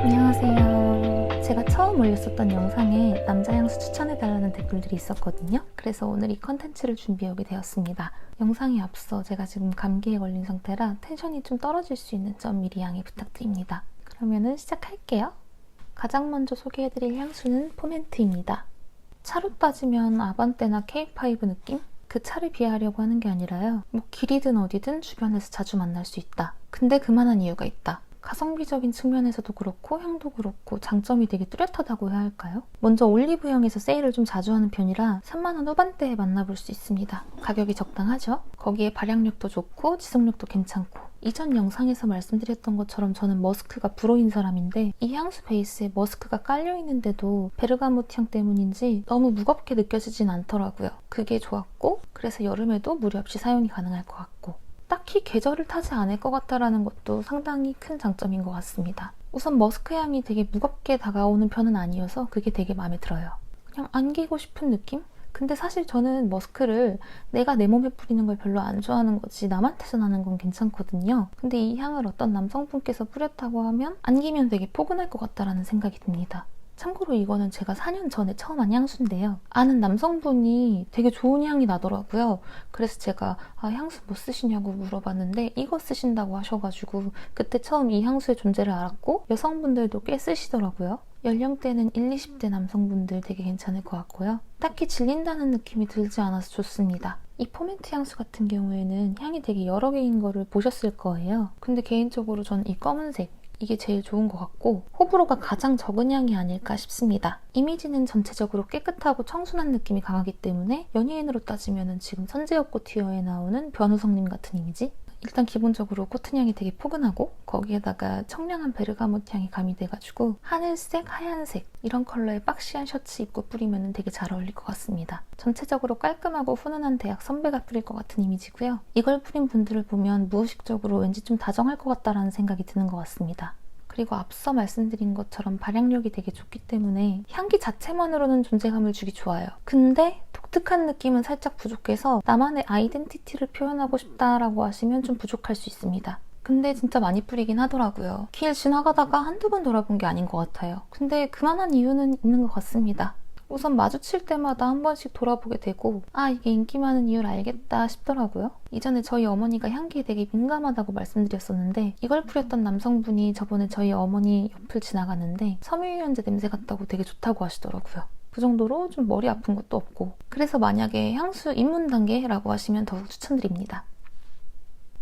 안녕하세요. 제가 처음 올렸었던 영상에 남자 향수 추천해달라는 댓글들이 있었거든요. 그래서 오늘 이 컨텐츠를 준비하게 되었습니다. 영상에 앞서 제가 지금 감기에 걸린 상태라 텐션이 좀 떨어질 수 있는 점 미리 양해 부탁드립니다. 그러면은 시작할게요. 가장 먼저 소개해드릴 향수는 포멘트입니다. 차로 따지면 아반떼나 K5 느낌? 그 차를 비하하려고 하는 게 아니라요. 뭐 길이든 어디든 주변에서 자주 만날 수 있다. 근데 그만한 이유가 있다. 가성비적인 측면에서도 그렇고 향도 그렇고 장점이 되게 뚜렷하다고 해야 할까요? 먼저 올리브영에서 세일을 좀 자주 하는 편이라 3만원 후반대에 만나볼 수 있습니다. 가격이 적당하죠? 거기에 발향력도 좋고 지속력도 괜찮고 이전 영상에서 말씀드렸던 것처럼 저는 머스크가 불호인 사람인데 이 향수 베이스에 머스크가 깔려있는데도 베르가모트 향 때문인지 너무 무겁게 느껴지진 않더라고요. 그게 좋았고 그래서 여름에도 무리 없이 사용이 가능할 것 같고 딱히 계절을 타지 않을 것 같다라는 것도 상당히 큰 장점인 것 같습니다. 우선 머스크 향이 되게 무겁게 다가오는 편은 아니어서 그게 되게 마음에 들어요. 그냥 안기고 싶은 느낌? 근데 사실 저는 머스크를 내가 내 몸에 뿌리는 걸 별로 안 좋아하는 거지 남한테서 나는 건 괜찮거든요. 근데 이 향을 어떤 남성분께서 뿌렸다고 하면 안기면 되게 포근할 것 같다라는 생각이 듭니다. 참고로 이거는 제가 4년 전에 처음 한 향수인데요. 아는 남성분이 되게 좋은 향이 나더라고요. 그래서 제가 향수 뭐 쓰시냐고 물어봤는데 이거 쓰신다고 하셔가지고 그때 처음 이 향수의 존재를 알았고 여성분들도 꽤 쓰시더라고요. 연령대는 20, 20대 남성분들 되게 괜찮을 것 같고요. 딱히 질린다는 느낌이 들지 않아서 좋습니다. 이 포멘트 향수 같은 경우에는 향이 되게 여러 개인 거를 보셨을 거예요. 근데 개인적으로 저는 이 검은색 이게 제일 좋은 것 같고 호불호가 가장 적은 향이 아닐까 싶습니다. 이미지는 전체적으로 깨끗하고 청순한 느낌이 강하기 때문에 연예인으로 따지면 지금 선제엽꽃 튀어에 나오는 변우성님 같은 이미지? 일단 기본적으로 코튼 향이 되게 포근하고 거기에다가 청량한 베르가모트 향이 가미돼가지고 하늘색, 하얀색 이런 컬러의 박시한 셔츠 입고 뿌리면 되게 잘 어울릴 것 같습니다. 전체적으로 깔끔하고 훈훈한 대학 선배가 뿌릴 것 같은 이미지고요. 이걸 뿌린 분들을 보면 무의식적으로 왠지 좀 다정할 것 같다라는 생각이 드는 것 같습니다. 그리고 앞서 말씀드린 것처럼 발향력이 되게 좋기 때문에 향기 자체만으로는 존재감을 주기 좋아요. 근데 독특한 느낌은 살짝 부족해서 나만의 아이덴티티를 표현하고 싶다라고 하시면 좀 부족할 수 있습니다. 근데 진짜 많이 뿌리긴 하더라고요. 길 지나가다가 한두 번 돌아본 게 아닌 것 같아요. 근데 그만한 이유는 있는 것 같습니다. 우선 마주칠 때마다 한 번씩 돌아보게 되고 이게 인기 많은 이유를 알겠다 싶더라고요. 이전에 저희 어머니가 향기에 되게 민감하다고 말씀드렸었는데 이걸 뿌렸던 남성분이 저번에 저희 어머니 옆을 지나가는데 섬유유연제 냄새 같다고 되게 좋다고 하시더라고요. 그 정도로 좀 머리 아픈 것도 없고 그래서 만약에 향수 입문 단계라고 하시면 더욱 추천드립니다.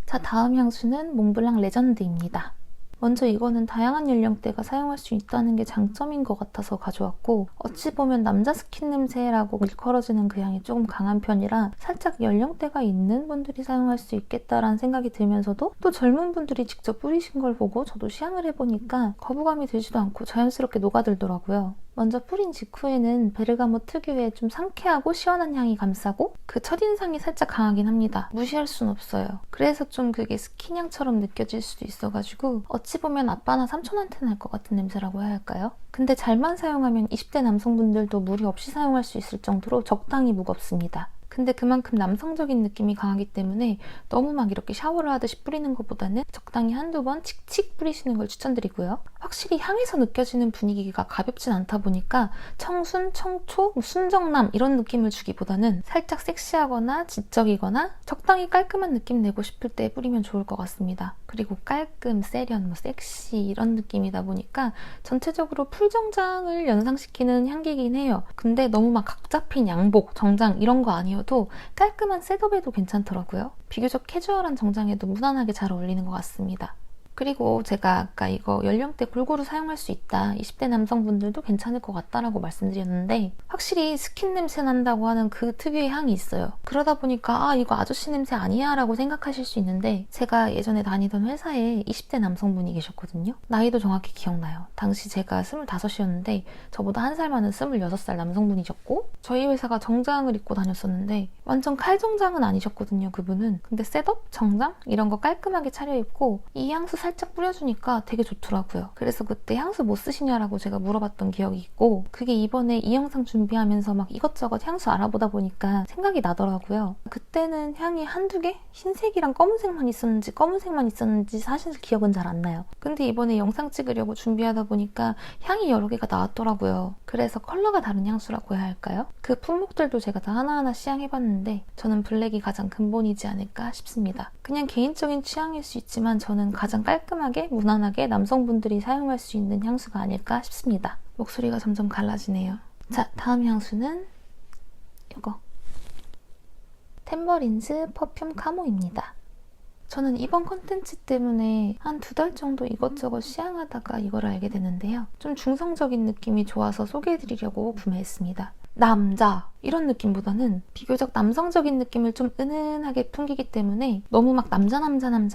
자, 다음 향수는 몽블랑 레전드입니다. 먼저 이거는 다양한 연령대가 사용할 수 있다는 게 장점인 것 같아서 가져왔고 어찌 보면 남자 스킨 냄새라고 일컬어지는 그 향이 조금 강한 편이라 살짝 연령대가 있는 분들이 사용할 수 있겠다라는 생각이 들면서도 또 젊은 분들이 직접 뿌리신 걸 보고 저도 시향을 해보니까 거부감이 들지도 않고 자연스럽게 녹아들더라고요. 먼저 뿌린 직후에는 베르가모 특유의 좀 상쾌하고 시원한 향이 감싸고 그 첫인상이 살짝 강하긴 합니다. 무시할 순 없어요. 그래서 좀 그게 스킨향처럼 느껴질 수도 있어가지고 어찌 보면 아빠나 삼촌한테는 할 것 같은 냄새라고 해야 할까요? 근데 잘만 사용하면 20대 남성분들도 무리 없이 사용할 수 있을 정도로 적당히 무겁습니다. 근데 그만큼 남성적인 느낌이 강하기 때문에 너무 막 이렇게 샤워를 하듯이 뿌리는 것보다는 적당히 한두 번 칙칙 뿌리시는 걸 추천드리고요. 확실히 향에서 느껴지는 분위기가 가볍진 않다 보니까 청순, 청초, 순정남 이런 느낌을 주기보다는 살짝 섹시하거나 지적이거나 적당히 깔끔한 느낌 내고 싶을 때 뿌리면 좋을 것 같습니다. 그리고 깔끔, 세련, 섹시 이런 느낌이다 보니까 전체적으로 풀정장을 연상시키는 향기긴 해요. 근데 너무 막 각 잡힌 양복, 정장 이런 거 아니어도 깔끔한 셋업에도 괜찮더라고요. 비교적 캐주얼한 정장에도 무난하게 잘 어울리는 것 같습니다. 그리고 제가 아까 이거 연령대 골고루 사용할 수 있다, 20대 남성분들도 괜찮을 것 같다라고 말씀드렸는데 확실히 스킨 냄새 난다고 하는 그 특유의 향이 있어요. 그러다 보니까 아 이거 아저씨 냄새 아니야 라고 생각하실 수 있는데 제가 예전에 다니던 회사에 20대 남성분이 계셨거든요. 나이도 정확히 기억나요. 당시 제가 25이었는데 저보다 한 살 많은 26살 남성분이셨고 저희 회사가 정장을 입고 다녔었는데 완전 칼정장은 아니셨거든요, 그분은. 근데 셋업? 정장? 이런 거 깔끔하게 차려입고 이 향수 살짝 뿌려주니까 되게 좋더라고요. 그래서 그때 향수 뭐 쓰시냐라고 제가 물어봤던 기억이 있고 그게 이번에 이 영상 준비하면서 막 이것저것 향수 알아보다 보니까 생각이 나더라고요. 그때는 향이 한두 개? 흰색이랑 검은색만 있었는지 사실 기억은 잘 안 나요. 근데 이번에 영상 찍으려고 준비하다 보니까 향이 여러 개가 나왔더라고요. 그래서 컬러가 다른 향수라고 해야 할까요? 그 품목들도 제가 다 하나하나 시향해봤는데 저는 블랙이 가장 근본이지 않을까 싶습니다. 그냥 개인적인 취향일 수 있지만 저는 가장 깔끔하게 무난하게 남성분들이 사용할 수 있는 향수가 아닐까 싶습니다. 목소리가 점점 갈라지네요. 자, 다음 향수는 이거 템버린즈 퍼퓸 카모입니다. 저는 이번 컨텐츠 때문에 한 2달 정도 이것저것 시향하다가 이걸 알게 됐는데요. 좀 중성적인 느낌이 좋아서 소개해드리려고 구매했습니다. 남자 이런 느낌보다는 비교적 남성적인 느낌을 좀 은은하게 풍기기 때문에 너무 막 남자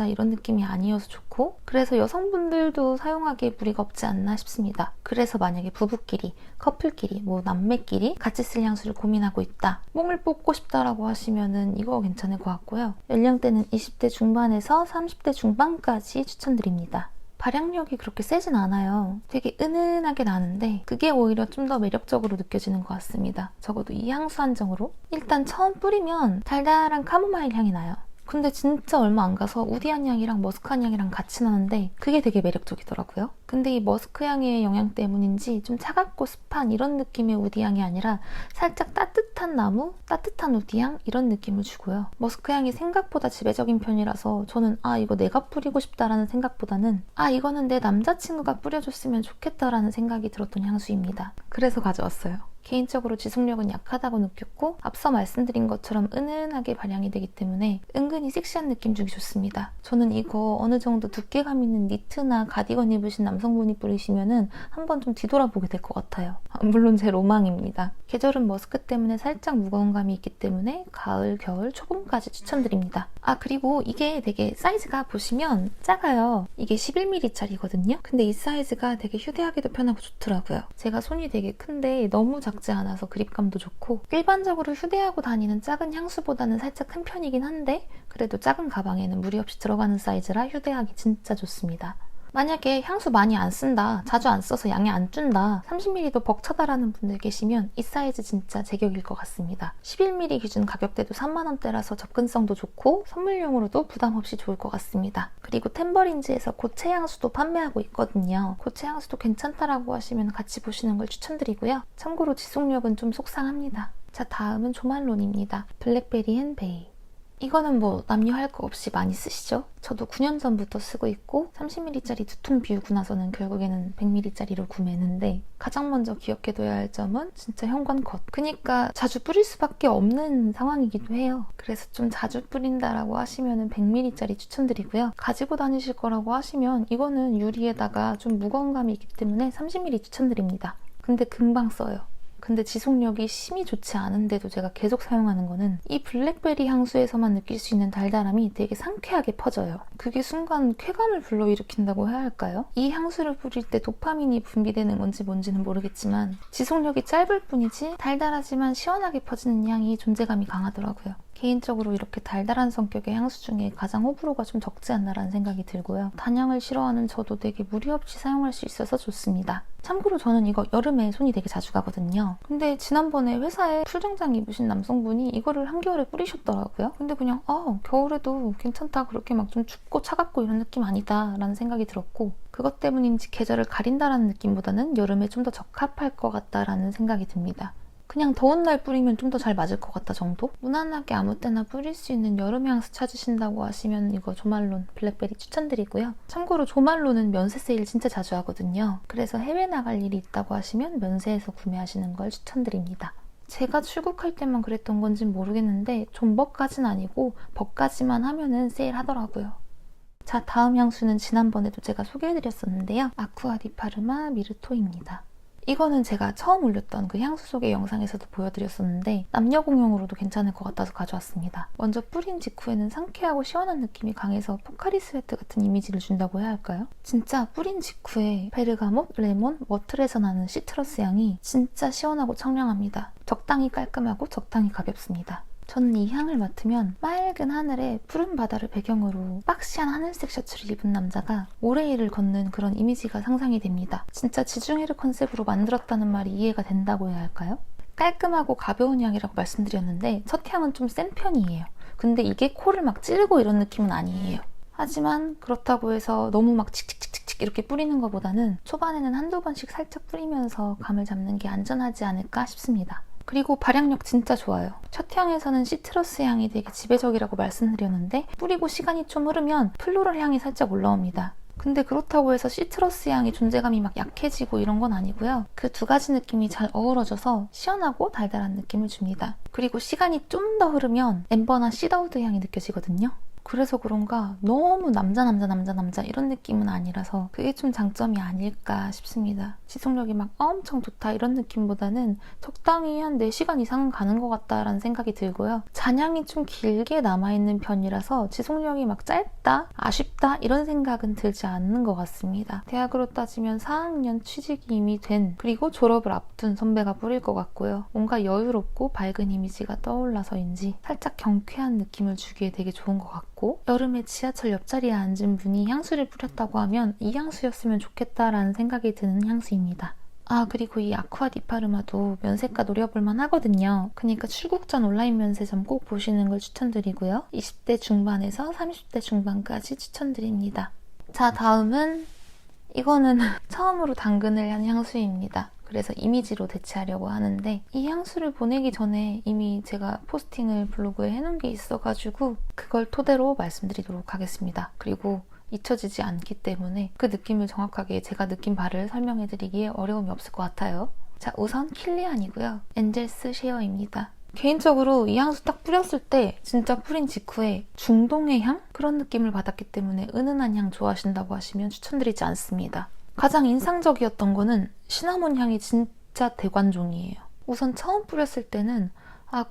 이런 느낌이 아니어서 좋고 그래서 여성분들도 사용하기에 무리가 없지 않나 싶습니다. 그래서 만약에 부부끼리, 커플끼리, 뭐 남매끼리 같이 쓸 향수를 고민하고 있다, 뽕을 뽑고 싶다라고 하시면은 이거 괜찮을 것 같고요. 연령대는 20대 중반에서 30대 중반까지 추천드립니다. 발향력이 그렇게 세진 않아요. 되게 은은하게 나는데 그게 오히려 좀 더 매력적으로 느껴지는 것 같습니다. 적어도 이 향수 한정으로. 일단 처음 뿌리면 달달한 카모마일 향이 나요. 근데 진짜 얼마 안 가서 우디한 향이랑 머스크한 향이랑 같이 나는데 그게 되게 매력적이더라고요. 근데 이 머스크 향의 영향 때문인지 좀 차갑고 습한 이런 느낌의 우디향이 아니라 살짝 따뜻한 나무, 따뜻한 우디향 이런 느낌을 주고요. 머스크 향이 생각보다 지배적인 편이라서 저는 아 이거 내가 뿌리고 싶다라는 생각보다는 아 이거는 내 남자친구가 뿌려줬으면 좋겠다라는 생각이 들었던 향수입니다. 그래서 가져왔어요. 개인적으로 지속력은 약하다고 느꼈고 앞서 말씀드린 것처럼 은은하게 발향이 되기 때문에 은근히 섹시한 느낌 주기 좋습니다. 저는 이거 어느 정도 두께감 있는 니트나 가디건 입으신 남성분이 뿌리시면은 한번 좀 뒤돌아보게 될 것 같아요. 물론 제 로망입니다. 계절은 머스크 때문에 살짝 무거운 감이 있기 때문에 가을, 겨울, 초봄까지 추천드립니다. 아 그리고 이게 되게 사이즈가 보시면 작아요. 이게 11mm짜리거든요. 근데 이 사이즈가 되게 휴대하기도 편하고 좋더라고요. 제가 손이 되게 큰데 너무 작지 않아서 그립감도 좋고 일반적으로 휴대하고 다니는 작은 향수보다는 살짝 큰 편이긴 한데 그래도 작은 가방에는 무리 없이 들어가는 사이즈라 휴대하기 진짜 좋습니다. 만약에 향수 많이 안 쓴다, 자주 안 써서 양이 안 준다, 30ml도 벅차다라는 분들 계시면 이 사이즈 진짜 제격일 것 같습니다. 11mm 기준 가격대도 3만원대라서 접근성도 좋고 선물용으로도 부담 없이 좋을 것 같습니다. 그리고 템버린즈에서 고체 향수도 판매하고 있거든요. 고체 향수도 괜찮다라고 하시면 같이 보시는 걸 추천드리고요. 참고로 지속력은 좀 속상합니다. 자, 다음은 조말론입니다. 블랙베리 앤 베이. 이거는 뭐 남녀 할 거 없이 많이 쓰시죠? 저도 9년 전부터 쓰고 있고 30ml짜리 2통 비우고 나서는 결국에는 100ml짜리로 구매했는데 가장 먼저 기억해둬야 할 점은 진짜 현관 컷. 그니까 자주 뿌릴 수밖에 없는 상황이기도 해요. 그래서 좀 자주 뿌린다라고 하시면 100ml짜리 추천드리고요. 가지고 다니실 거라고 하시면 이거는 유리에다가 좀 무거운 감이 있기 때문에 30ml 추천드립니다. 근데 금방 써요. 근데 지속력이 심히 좋지 않은데도 제가 계속 사용하는 거는 이 블랙베리 향수에서만 느낄 수 있는 달달함이 되게 상쾌하게 퍼져요. 그게 순간 쾌감을 불러일으킨다고 해야 할까요? 이 향수를 뿌릴 때 도파민이 분비되는 건지 뭔지는 모르겠지만 지속력이 짧을 뿐이지 달달하지만 시원하게 퍼지는 향이 존재감이 강하더라고요. 개인적으로 이렇게 달달한 성격의 향수 중에 가장 호불호가 좀 적지 않나라는 생각이 들고요. 단향을 싫어하는 저도 되게 무리 없이 사용할 수 있어서 좋습니다. 참고로 저는 이거 여름에 손이 되게 자주 가거든요. 근데 지난번에 회사에 풀정장 입으신 남성분이 이거를 한겨울에 뿌리셨더라고요. 근데 그냥 겨울에도 괜찮다, 그렇게 막 좀 춥고 차갑고 이런 느낌 아니다 라는 생각이 들었고 그것 때문인지 계절을 가린다라는 느낌보다는 여름에 좀 더 적합할 것 같다라는 생각이 듭니다. 그냥 더운 날 뿌리면 좀 더 잘 맞을 것 같다 정도? 무난하게 아무 때나 뿌릴 수 있는 여름 향수 찾으신다고 하시면 이거 조말론 블랙베리 추천드리고요. 참고로 조말론은 면세 세일 진짜 자주 하거든요. 그래서 해외 나갈 일이 있다고 하시면 면세에서 구매하시는 걸 추천드립니다. 제가 출국할 때만 그랬던 건진 모르겠는데 존버까진 아니고 버까지만 하면은 세일하더라고요. 자, 다음 향수는 지난번에도 제가 소개해드렸었는데요. 아쿠아 디 파르마 미르토입니다. 이거는 제가 처음 올렸던 그 향수 소개 영상에서도 보여드렸었는데 남녀 공용으로도 괜찮을 것 같아서 가져왔습니다. 먼저 뿌린 직후에는 상쾌하고 시원한 느낌이 강해서 포카리 스웨트 같은 이미지를 준다고 해야 할까요? 진짜 뿌린 직후에 베르가못, 레몬, 머틀에서 나는 시트러스 향이 진짜 시원하고 청량합니다. 적당히 깔끔하고 적당히 가볍습니다. 저는 이 향을 맡으면 맑은 하늘에 푸른 바다를 배경으로 박시한 하늘색 셔츠를 입은 남자가 모래일을 걷는 그런 이미지가 상상이 됩니다. 진짜 지중해를 컨셉으로 만들었다는 말이 이해가 된다고 해야 할까요? 깔끔하고 가벼운 향이라고 말씀드렸는데 첫 향은 좀 센 편이에요. 근데 이게 코를 막 찌르고 이런 느낌은 아니에요. 하지만 그렇다고 해서 너무 막 칙칙칙칙 이렇게 뿌리는 것보다는 초반에는 한두 번씩 살짝 뿌리면서 감을 잡는 게 안전하지 않을까 싶습니다. 그리고 발향력 진짜 좋아요. 첫 향에서는 시트러스 향이 되게 지배적이라고 말씀드렸는데 뿌리고 시간이 좀 흐르면 플로럴 향이 살짝 올라옵니다. 근데 그렇다고 해서 시트러스 향의 존재감이 막 약해지고 이런 건 아니고요. 그 두 가지 느낌이 잘 어우러져서 시원하고 달달한 느낌을 줍니다. 그리고 시간이 좀 더 흐르면 엠버나 시더우드 향이 느껴지거든요. 그래서 그런가 너무 남자 이런 느낌은 아니라서 그게 좀 장점이 아닐까 싶습니다. 지속력이 막 엄청 좋다 이런 느낌보다는 적당히 한 4시간 이상은 가는 것 같다라는 생각이 들고요. 잔향이 좀 길게 남아있는 편이라서 지속력이 막 짧다, 아쉽다 이런 생각은 들지 않는 것 같습니다. 대학으로 따지면 4학년 취직이 이미 된 그리고 졸업을 앞둔 선배가 뿌릴 것 같고요. 뭔가 여유롭고 밝은 이미지가 떠올라서인지 살짝 경쾌한 느낌을 주기에 되게 좋은 것 같고 여름에 지하철 옆자리에 앉은 분이 향수를 뿌렸다고 하면 이 향수였으면 좋겠다라는 생각이 드는 향수입니다. 아, 그리고 이 아쿠아 디 파르마도 면세가 노려볼만 하거든요. 그러니까 출국 전 온라인 면세점 꼭 보시는 걸 추천드리고요. 20대 중반에서 30대 중반까지 추천드립니다. 자, 다음은 이거는 처음으로 당근을 한 향수입니다. 그래서 이미지로 대체하려고 하는데 이 향수를 보내기 전에 이미 제가 포스팅을 블로그에 해놓은 게 있어가지고 그걸 토대로 말씀드리도록 하겠습니다. 그리고 잊혀지지 않기 때문에 그 느낌을 정확하게 제가 느낀 바를 설명해드리기에 어려움이 없을 것 같아요. 자, 우선 킬리안이고요. 엔젤스 쉐어입니다. 개인적으로 이 향수 딱 뿌렸을 때 진짜 뿌린 직후에 중동의 향? 그런 느낌을 받았기 때문에 은은한 향 좋아하신다고 하시면 추천드리지 않습니다. 가장 인상적이었던 거는 시나몬 향이 진짜 대관종이에요. 우선 처음 뿌렸을 때는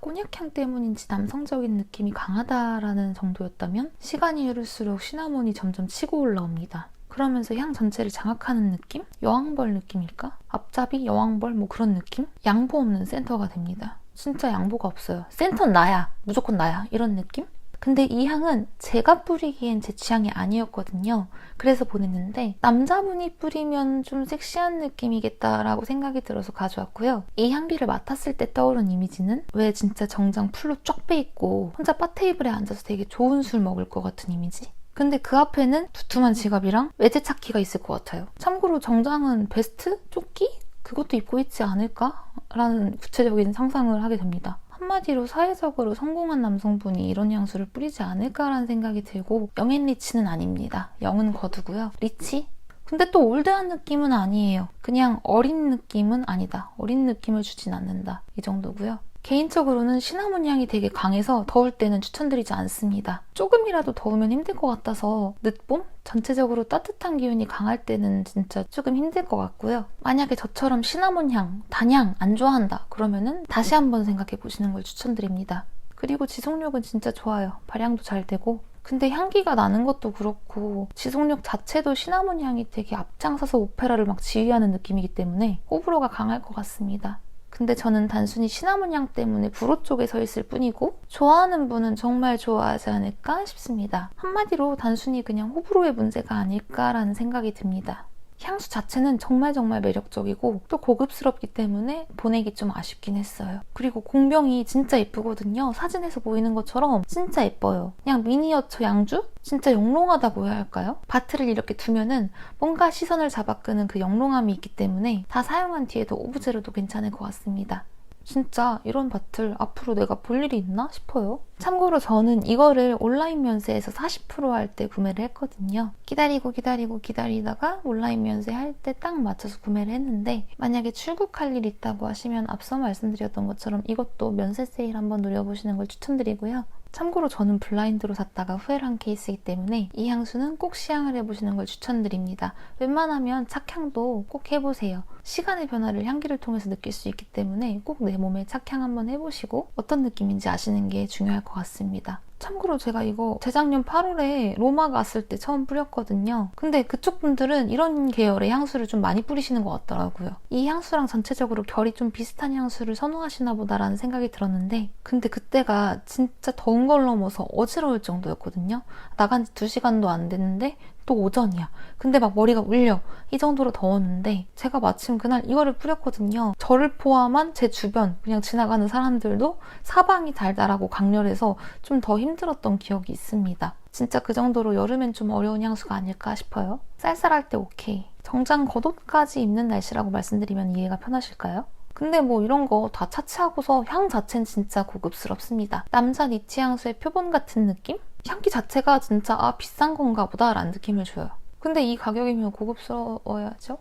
꼬냑 향 때문인지 남성적인 느낌이 강하다라는 정도였다면 시간이 흐를수록 시나몬이 점점 치고 올라옵니다. 그러면서 향 전체를 장악하는 느낌? 여왕벌 느낌일까? 앞잡이, 여왕벌 뭐 그런 느낌? 양보 없는 센터가 됩니다. 진짜 양보가 없어요. 센터는 나야. 무조건 나야. 이런 느낌? 근데 이 향은 제가 뿌리기엔 제 취향이 아니었거든요. 그래서 보냈는데 남자분이 뿌리면 좀 섹시한 느낌이겠다라고 생각이 들어서 가져왔고요. 이 향기를 맡았을 때 떠오른 이미지는 왜 진짜 정장 풀로 쫙 빼입고 혼자 바 테이블에 앉아서 되게 좋은 술 먹을 것 같은 이미지? 근데 그 앞에는 두툼한 지갑이랑 외제차키가 있을 것 같아요. 참고로 정장은 베스트? 조끼? 그것도 입고 있지 않을까? 라는 구체적인 상상을 하게 됩니다. 한마디로 사회적으로 성공한 남성분이 이런 향수를 뿌리지 않을까라는 생각이 들고 영앤 리치는 아닙니다. 영은 거두고요. 리치? 근데 또 올드한 느낌은 아니에요. 그냥 어린 느낌은 아니다. 어린 느낌을 주진 않는다. 이 정도고요. 개인적으로는 시나몬 향이 되게 강해서 더울 때는 추천드리지 않습니다. 조금이라도 더우면 힘들 것 같아서 늦봄? 전체적으로 따뜻한 기운이 강할 때는 진짜 조금 힘들 것 같고요. 만약에 저처럼 시나몬 향, 단향 안 좋아한다 그러면은 다시 한번 생각해 보시는 걸 추천드립니다. 그리고 지속력은 진짜 좋아요. 발향도 잘 되고 근데 향기가 나는 것도 그렇고 지속력 자체도 시나몬 향이 되게 앞장서서 오페라를 막 지휘하는 느낌이기 때문에 호불호가 강할 것 같습니다. 근데 저는 단순히 시나몬 향 때문에 불호 쪽에 서 있을 뿐이고 좋아하는 분은 정말 좋아하지 않을까 싶습니다. 한마디로 단순히 그냥 호불호의 문제가 아닐까라는 생각이 듭니다. 향수 자체는 정말 매력적이고 또 고급스럽기 때문에 보내기 좀 아쉽긴 했어요. 그리고 공병이 진짜 예쁘거든요. 사진에서 보이는 것처럼 진짜 예뻐요. 그냥 미니어처 양주? 진짜 영롱하다고 해야 할까요? 바트를 이렇게 두면은 뭔가 시선을 잡아끄는 그 영롱함이 있기 때문에 다 사용한 뒤에도 오브제로도 괜찮을 것 같습니다. 진짜 이런 바틀 앞으로 내가 볼 일이 있나 싶어요. 참고로 저는 이거를 온라인 면세에서 40%할 때 구매를 했거든요. 기다리다가 온라인 면세 할 때 딱 맞춰서 구매를 했는데 만약에 출국할 일 있다고 하시면 앞서 말씀드렸던 것처럼 이것도 면세 세일 한번 노려보시는 걸 추천드리고요. 참고로 저는 블라인드로 샀다가 후회를 한 케이스이기 때문에 이 향수는 꼭 시향을 해보시는 걸 추천드립니다. 웬만하면 착향도 꼭 해보세요. 시간의 변화를 향기를 통해서 느낄 수 있기 때문에 꼭 내 몸에 착향 한번 해보시고 어떤 느낌인지 아시는 게 중요할 것 같습니다. 참고로 제가 이거 재작년 8월에 로마 갔을 때 처음 뿌렸거든요. 근데 그쪽 분들은 이런 계열의 향수를 좀 많이 뿌리시는 것 같더라고요. 이 향수랑 전체적으로 결이 좀 비슷한 향수를 선호하시나 보다라는 생각이 들었는데 근데 그때가 진짜 더운 걸 넘어서 어지러울 정도였거든요. 나간 지 2시간도 안 됐는데 또 오전이야. 근데 막 머리가 울려. 이 정도로 더웠는데 제가 마침 그날 이거를 뿌렸거든요. 저를 포함한 제 주변 그냥 지나가는 사람들도 사방이 달달하고 강렬해서 좀 더 힘들었던 기억이 있습니다. 진짜 그 정도로 여름엔 좀 어려운 향수가 아닐까 싶어요. 쌀쌀할 때 오케이. 정장 겉옷까지 입는 날씨라고 말씀드리면 이해가 편하실까요? 근데 뭐 이런 거 다 차치하고서 향 자체는 진짜 고급스럽습니다. 남자 니치 향수의 표본 같은 느낌? 향기 자체가 진짜 비싼 건가 보다 라는 느낌을 줘요. 근데 이 가격이면 고급스러워야죠?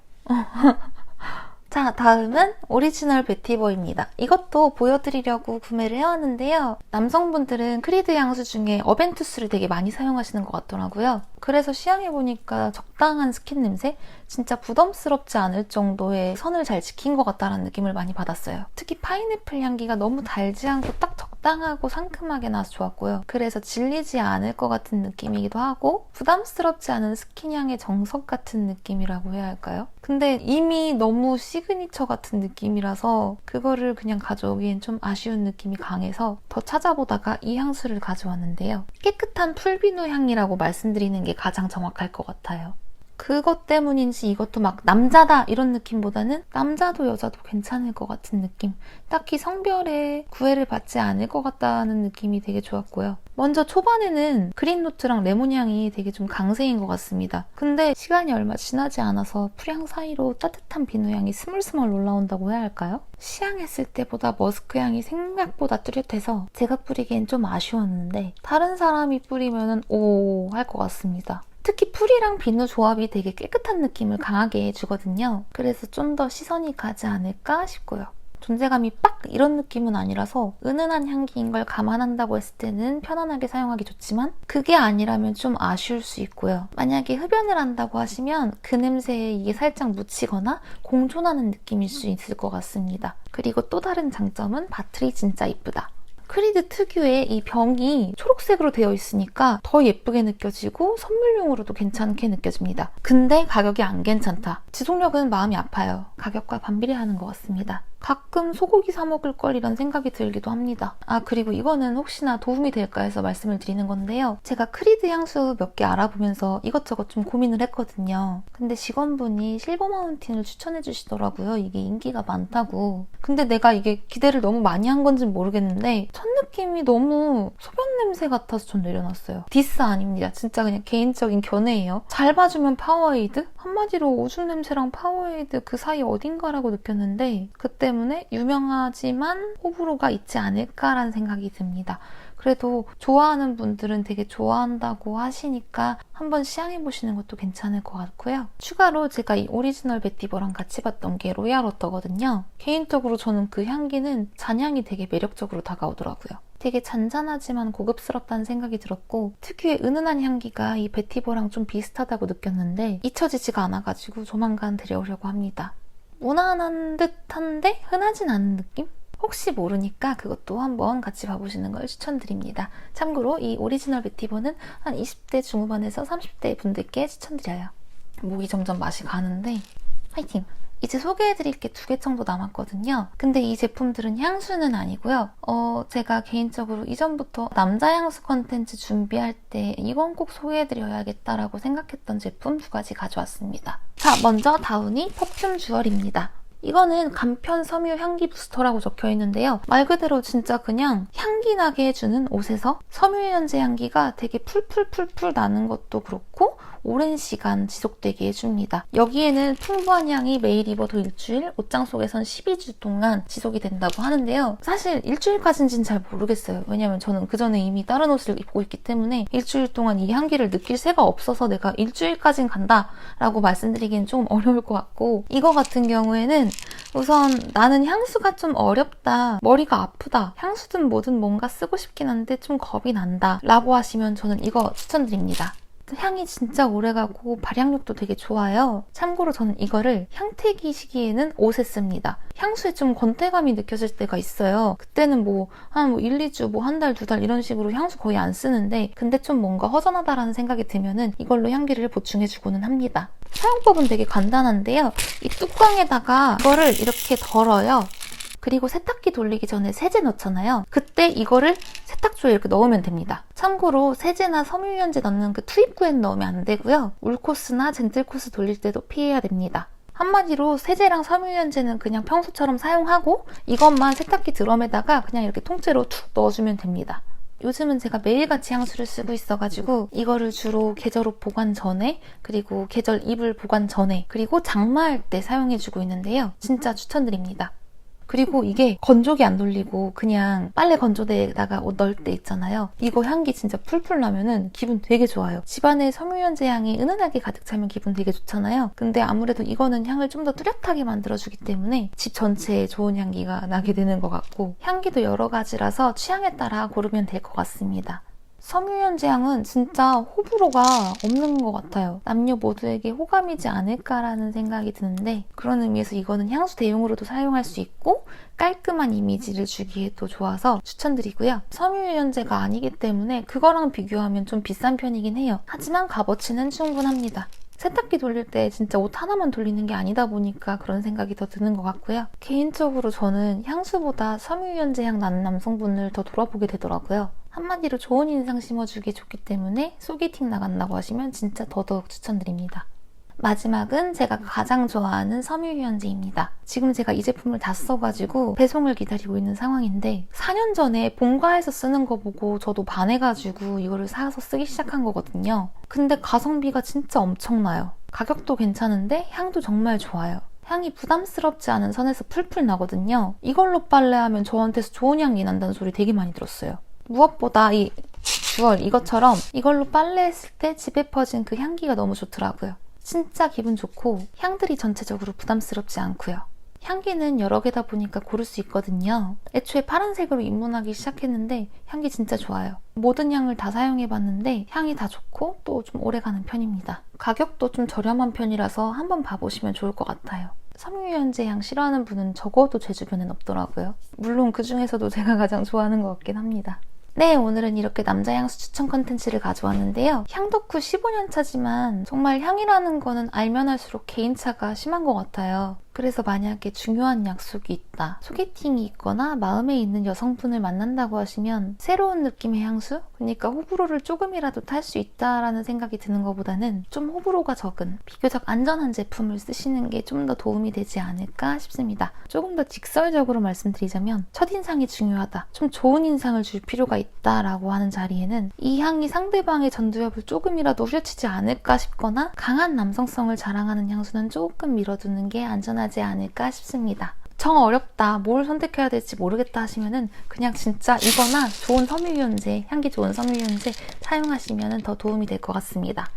자, 다음은 오리지널 베티버입니다. 이것도 보여드리려고 구매를 해왔는데요. 남성분들은 크리드 향수 중에 어벤투스를 되게 많이 사용하시는 것 같더라고요. 그래서 시향해보니까 적당한 스킨 냄새? 진짜 부담스럽지 않을 정도의 선을 잘 지킨 것 같다는 느낌을 많이 받았어요. 특히 파인애플 향기가 너무 달지 않고 딱 적당하고 상큼하게 나서 좋았고요. 그래서 질리지 않을 것 같은 느낌이기도 하고 부담스럽지 않은 스킨향의 정석 같은 느낌이라고 해야 할까요? 근데 이미 너무 시그니처 같은 느낌이라서 그거를 그냥 가져오기엔 좀 아쉬운 느낌이 강해서 더 찾아보다가 이 향수를 가져왔는데요. 깨끗한 풀비누 향이라고 말씀드리는 게 가장 정확할 것 같아요. 그것 때문인지 이것도 막 남자다 이런 느낌보다는 남자도 여자도 괜찮을 것 같은 느낌. 딱히 성별에 구애를 받지 않을 것 같다는 느낌이 되게 좋았고요. 먼저 초반에는 그린노트랑 레몬향이 되게 좀 강세인 것 같습니다. 근데 시간이 얼마 지나지 않아서 풀향 사이로 따뜻한 비누향이 스물스물 올라온다고 해야 할까요? 시향했을 때보다 머스크향이 생각보다 뚜렷해서 제가 뿌리기엔 좀 아쉬웠는데 다른 사람이 뿌리면 오 할 것 같습니다. 특히 풀이랑 비누 조합이 되게 깨끗한 느낌을 강하게 해주거든요. 그래서 좀 더 시선이 가지 않을까 싶고요. 존재감이 빡 이런 느낌은 아니라서 은은한 향기인 걸 감안한다고 했을 때는 편안하게 사용하기 좋지만 그게 아니라면 좀 아쉬울 수 있고요. 만약에 흡연을 한다고 하시면 그 냄새에 이게 살짝 묻히거나 공존하는 느낌일 수 있을 것 같습니다. 그리고 또 다른 장점은 바틀이 진짜 이쁘다. 크리드 특유의 이 병이 초록색으로 되어 있으니까 더 예쁘게 느껴지고 선물용으로도 괜찮게 느껴집니다. 근데 가격이 안 괜찮다. 지속력은 마음이 아파요. 가격과 반비례하는 것 같습니다. 가끔 소고기 사 먹을 걸 이런 생각이 들기도 합니다. 그리고 이거는 혹시나 도움이 될까 해서 말씀을 드리는 건데요. 제가 크리드 향수 몇 개 알아보면서 이것저것 좀 고민을 했거든요. 근데 직원분이 실버 마운틴을 추천해 주시더라고요. 이게 인기가 많다고. 근데 내가 이게 기대를 너무 많이 한 건지는 모르겠는데 첫 느낌이 너무 소변 냄새 같아서 전 내려놨어요. 디스 아닙니다. 진짜 그냥 개인적인 견해예요. 잘 봐주면 파워에이드? 한마디로 오줌 냄새랑 파워에이드 그 사이 어딘가라고 느꼈는데 그 때문에 유명하지만 호불호가 있지 않을까라는 생각이 듭니다. 그래도 좋아하는 분들은 되게 좋아한다고 하시니까 한번 시향해보시는 것도 괜찮을 것 같고요. 추가로 제가 이 오리지널 베티버랑 같이 봤던 게 로얄워터거든요. 개인적으로 저는 그 향기는 잔향이 되게 매력적으로 다가오더라고요. 되게 잔잔하지만 고급스럽다는 생각이 들었고 특유의 은은한 향기가 이 베티버랑 좀 비슷하다고 느꼈는데 잊혀지지가 않아가지고 조만간 데려오려고 합니다. 무난한 듯한데 흔하진 않은 느낌? 혹시 모르니까 그것도 한번 같이 봐보시는 걸 추천드립니다. 참고로 이 오리지널 베티버는 한 20대 중후반에서 30대 분들께 추천드려요. 목이 점점 맛이 가는데 파이팅! 이제 소개해드릴 게 2개 정도 남았거든요. 근데 이 제품들은 향수는 아니고요. 제가 개인적으로 이전부터 남자 향수 컨텐츠 준비할 때 이건 꼭 소개해드려야겠다라고 생각했던 제품 2가지 가져왔습니다. 자, 먼저 다우니 퍼퓸 주얼입니다. 이거는 간편 섬유 향기 부스터라고 적혀 있는데요. 말 그대로 진짜 그냥 향기 나게 해주는 옷에서 섬유유연제 향기가 되게 풀풀풀풀 나는 것도 그렇고 오랜 시간 지속되게 해줍니다. 여기에는 풍부한 향이 매일 입어도 일주일, 옷장 속에선 12주 동안 지속이 된다고 하는데요. 사실 일주일까지인지는 잘 모르겠어요. 왜냐면 저는 그전에 이미 다른 옷을 입고 있기 때문에 일주일 동안 이 향기를 느낄 새가 없어서 내가 일주일까진 간다 라고 말씀드리기는 좀 어려울 것 같고, 이거 같은 경우에는 우선 나는 향수가 좀 어렵다, 머리가 아프다, 향수든 뭐든 뭔가 쓰고 싶긴 한데 좀 겁이 난다 라고 하시면 저는 이거 추천드립니다. 향이 진짜 오래가고 발향력도 되게 좋아요. 참고로 저는 이거를 향태기 시기에는 옷에 씁니다. 향수에 좀 권태감이 느껴질 때가 있어요. 그때는 한 1, 2주, 한 달, 2달 이런 식으로 향수 거의 안 쓰는데, 근데 좀 뭔가 허전하다라는 생각이 들면은 이걸로 향기를 보충해주고는 합니다. 사용법은 되게 간단한데요. 이 뚜껑에다가 이거를 이렇게 덜어요. 그리고 세탁기 돌리기 전에 세제 넣잖아요. 그때 이거를 세탁조에 이렇게 넣으면 됩니다. 참고로 세제나 섬유유연제 넣는 그 투입구에는 넣으면 안 되고요. 울코스나 젠틀코스 돌릴 때도 피해야 됩니다. 한마디로 세제랑 섬유유연제는 그냥 평소처럼 사용하고 이것만 세탁기 드럼에다가 그냥 이렇게 통째로 툭 넣어주면 됩니다. 요즘은 제가 매일같이 향수를 쓰고 있어가지고 이거를 주로 계절옷 보관 전에, 그리고 계절 이불 보관 전에, 그리고 장마할 때 사용해주고 있는데요. 진짜 추천드립니다. 그리고 이게 건조기 안 돌리고 그냥 빨래 건조대에다가 옷 넣을 때 있잖아요. 이거 향기 진짜 풀풀 나면은 기분 되게 좋아요. 집안에 섬유유연제 향이 은은하게 가득 차면 기분 되게 좋잖아요. 근데 아무래도 이거는 향을 좀 더 뚜렷하게 만들어주기 때문에 집 전체에 좋은 향기가 나게 되는 것 같고, 향기도 여러 가지라서 취향에 따라 고르면 될 것 같습니다. 섬유유연제 향은 진짜 호불호가 없는 것 같아요. 남녀 모두에게 호감이지 않을까라는 생각이 드는데, 그런 의미에서 이거는 향수 대용으로도 사용할 수 있고 깔끔한 이미지를 주기에도 좋아서 추천드리고요. 섬유유연제가 아니기 때문에 그거랑 비교하면 좀 비싼 편이긴 해요. 하지만 값어치는 충분합니다. 세탁기 돌릴 때 진짜 옷 하나만 돌리는 게 아니다 보니까 그런 생각이 더 드는 것 같고요. 개인적으로 저는 향수보다 섬유유연제 향 나는 남성분을 더 돌아보게 되더라고요. 한마디로 좋은 인상 심어주기 좋기 때문에 소개팅 나간다고 하시면 진짜 더더욱 추천드립니다. 마지막은 제가 가장 좋아하는 섬유유연제입니다. 지금 제가 이 제품을 다 써가지고 배송을 기다리고 있는 상황인데, 4년 전에 본가에서 쓰는 거 보고 저도 반해가지고 이거를 사서 쓰기 시작한 거거든요. 근데 가성비가 진짜 엄청나요. 가격도 괜찮은데 향도 정말 좋아요. 향이 부담스럽지 않은 선에서 풀풀 나거든요. 이걸로 빨래하면 저한테서 좋은 향이 난다는 소리 되게 많이 들었어요. 무엇보다 이 듀얼 이것처럼 이걸로 빨래했을 때 집에 퍼진 그 향기가 너무 좋더라고요. 진짜 기분 좋고 향들이 전체적으로 부담스럽지 않고요. 향기는 여러 개다 보니까 고를 수 있거든요. 애초에 파란색으로 입문하기 시작했는데 향기 진짜 좋아요. 모든 향을 다 사용해봤는데 향이 다 좋고 또 좀 오래가는 편입니다. 가격도 좀 저렴한 편이라서 한번 봐보시면 좋을 것 같아요. 섬유유연제 향 싫어하는 분은 적어도 제 주변엔 없더라고요. 물론 그 중에서도 제가 가장 좋아하는 것 같긴 합니다. 네, 오늘은 이렇게 남자 향수 추천 컨텐츠를 가져왔는데요. 향 덕후 15년 차지만 정말 향이라는 거는 알면 할수록 개인차가 심한 것 같아요. 그래서 만약에 중요한 약속이 있다, 소개팅이 있거나 마음에 있는 여성분을 만난다고 하시면 새로운 느낌의 향수? 그러니까 호불호를 조금이라도 탈 수 있다라는 생각이 드는 것보다는 좀 호불호가 적은 비교적 안전한 제품을 쓰시는 게 좀 더 도움이 되지 않을까 싶습니다. 조금 더 직설적으로 말씀드리자면 첫인상이 중요하다, 좀 좋은 인상을 줄 필요가 있다라고 하는 자리에는 이 향이 상대방의 전두엽을 조금이라도 후려치지 않을까 싶거나 강한 남성성을 자랑하는 향수는 조금 밀어두는 게 안전하지 않을까 싶습니다. 정 어렵다, 뭘 선택해야 될지 모르겠다 하시면은 그냥 진짜 이거나 좋은 섬유유연제, 향기 좋은 섬유유연제 사용하시면 더 도움이 될 것 같습니다.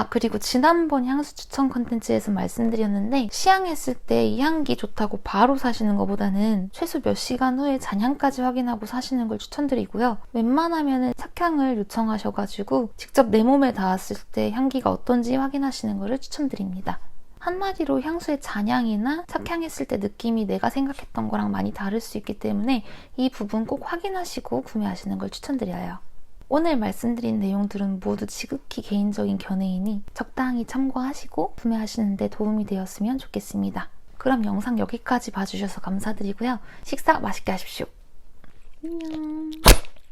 그리고 지난번 향수 추천 컨텐츠에서 말씀드렸는데, 시향했을 때 이 향기 좋다고 바로 사시는 것보다는 최소 몇 시간 후에 잔향까지 확인하고 사시는 걸 추천드리고요. 웬만하면 착향을 요청하셔가지고 직접 내 몸에 닿았을 때 향기가 어떤지 확인하시는 것을 추천드립니다. 한마디로 향수의 잔향이나 착향했을 때 느낌이 내가 생각했던 거랑 많이 다를 수 있기 때문에 이 부분 꼭 확인하시고 구매하시는 걸 추천드려요. 오늘 말씀드린 내용들은 모두 지극히 개인적인 견해이니 적당히 참고하시고 구매하시는 데 도움이 되었으면 좋겠습니다. 그럼 영상 여기까지 봐주셔서 감사드리고요. 식사 맛있게 하십시오. 안녕.